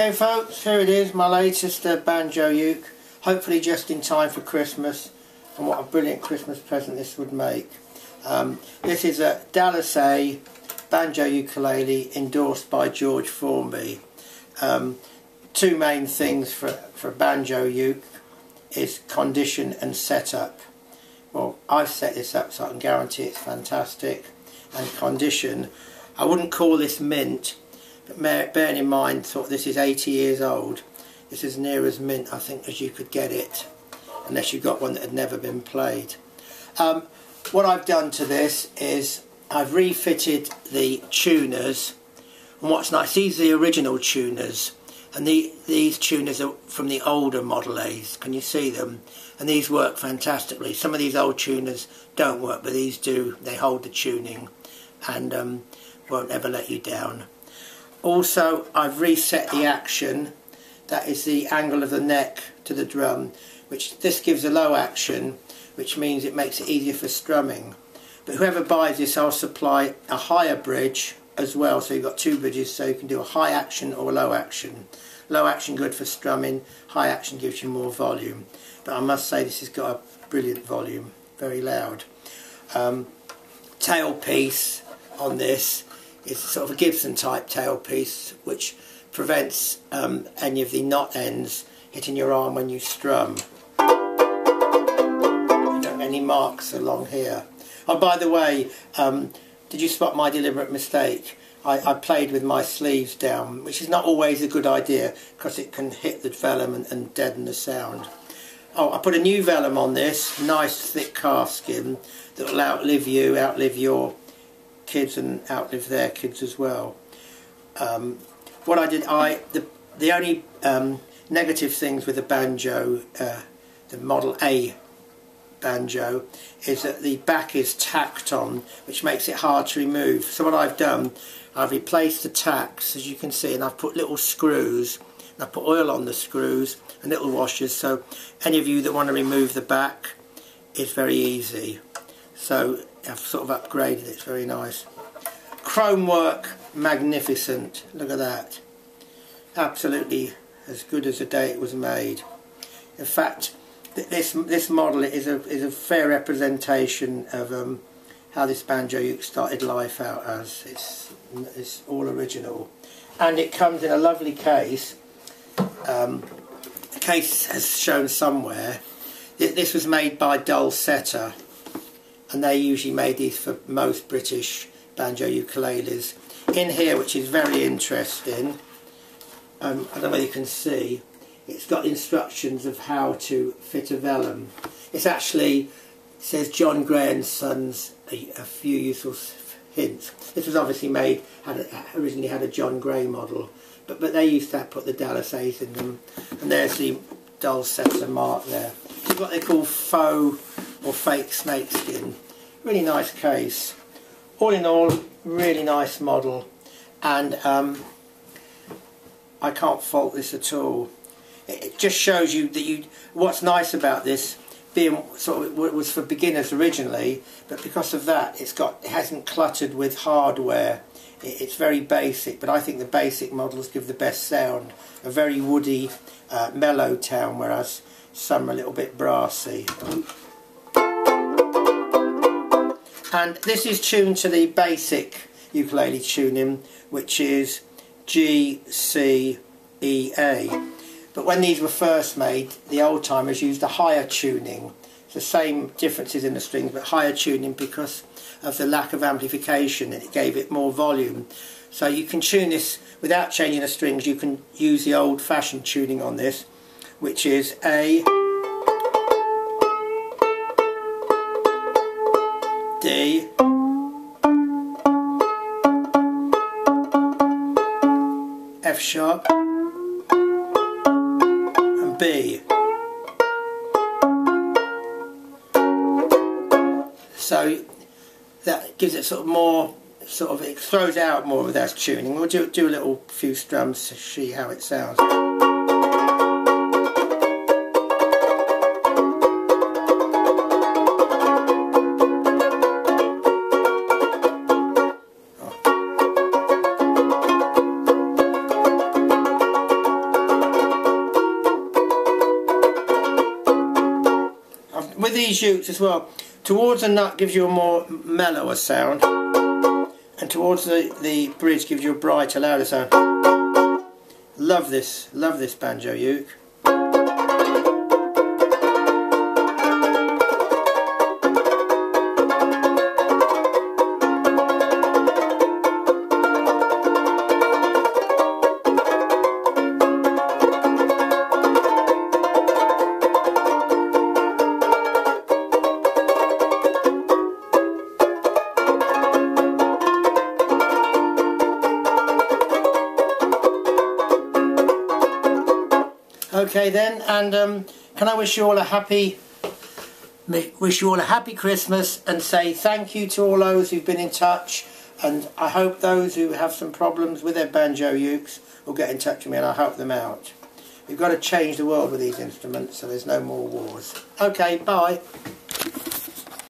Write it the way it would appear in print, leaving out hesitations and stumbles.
Okay folks, here it is, my latest banjo uke, hopefully just in time for Christmas, and what a brilliant Christmas present this would make. This is a Dallas A banjo ukulele endorsed by George Formby. Two main things for a banjo uke is condition and setup. Well, I've set this up so I can guarantee it's fantastic. And condition, I wouldn't call this mint, but bearing in mind this is 80 years old, it's as near as mint I think as you could get it, unless you got one that had never been played. What I've done to this is I've refitted the tuners, and what's nice, these are the original tuners, and these tuners are from the older Model A's. Can you see them? And these work fantastically. Some of these old tuners don't work, but these do. They hold the tuning and won't ever let you down. Also, I've reset the action. That is the angle of the neck to the drum, which this gives a low action, which means it makes it easier for strumming. But whoever buys this, I'll supply a higher bridge as well, so you've got two bridges, so you can do a high action or a low action. Low action good for strumming, high action gives you more volume. But I must say this has got a brilliant volume, very loud. Tailpiece on this is sort of a Gibson type tailpiece, which prevents any of the knot ends hitting your arm when you strum. You don't have any marks along here. Oh, by the way, did you spot my deliberate mistake? I played with my sleeves down, which is not always a good idea because it can hit the vellum and deaden the sound. Oh, I put a new vellum on this, nice thick calfskin that will outlive you, outlive your kids and outlive their kids as well. What I did, the only negative things with the banjo, the Model A banjo, is that the back is tacked on, which makes it hard to remove. So what I've done, I've replaced the tacks, as you can see, and I've put little screws, and I put oil on the screws and little washers, so any of you that want to remove the back, it's very easy. So I've sort of upgraded it, it's very nice. Chrome work, magnificent, look at that. Absolutely as good as the day it was made. In fact, this model is a fair representation of how this banjo uke started life out as. It's all original, and it comes in a lovely case. The case has shown somewhere. This was made by Dulceta, and they usually made these for most British banjo ukuleles. In here, which is very interesting, I don't know whether you can see, it's got instructions of how to fit a vellum. It's actually, it says John Gray and Sons, a few useful hints. This was obviously made, originally had a John Gray model, but they used to put the Dallas A's in them, and there's the Dulceta mark there. It's what they call faux or fake snakeskin. Really nice case. All in all, really nice model, and I can't fault this at all. It just shows you that what's nice about this, being sort of, it was for beginners originally, but because of that, it hasn't cluttered with hardware. It's very basic, but I think the basic models give the best sound. A very woody, mellow tone, whereas some are a little bit brassy. And this is tuned to the basic ukulele tuning, which is G, C, E, A. But when these were first made, the old timers used a higher tuning. It's the same differences in the strings, but higher tuning because of the lack of amplification, and it gave it more volume. So you can tune this without changing the strings. You can use the old-fashioned tuning on this, which is A, D, F sharp, and B. So that gives it sort of more, it throws out more of that tuning. We'll do a few strums to see how it sounds. with these ukes as well, towards the nut gives you a more mellower sound, and towards the bridge gives you a brighter, louder sound. Love this banjo uke. Okay then, and can I wish you all a happy Christmas, and say thank you to all those who've been in touch, and I hope those who have some problems with their banjo ukes will get in touch with me and I'll help them out. We've got to change the world with these instruments so there's no more wars. Okay, bye.